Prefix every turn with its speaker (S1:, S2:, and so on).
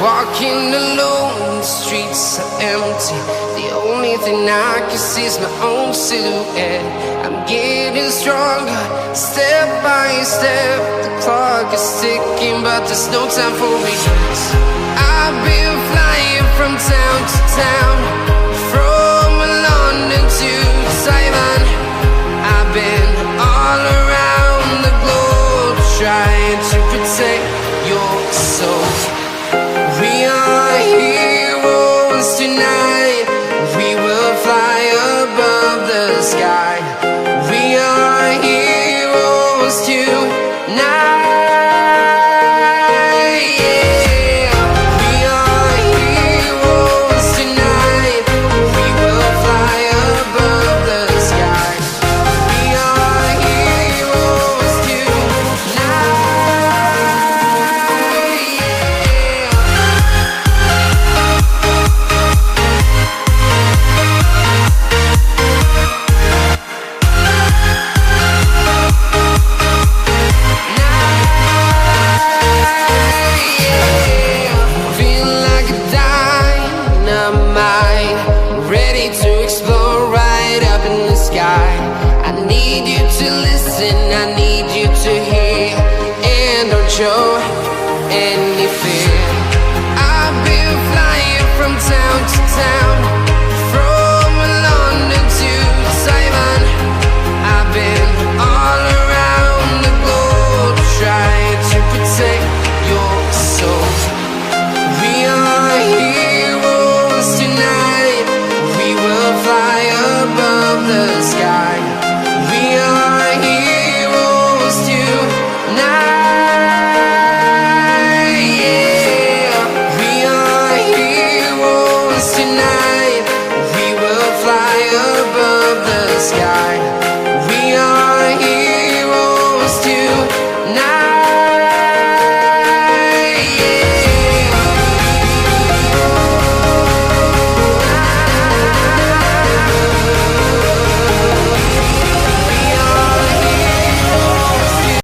S1: Walking alone, the streets are empty. The only thing I can see is my own silhouette. I'm getting stronger, step by step. The clock is ticking, but there's no time for regrets. I've been flying from town to town, from London to Taiwan. I've been all around the globe, trying to protect your soul.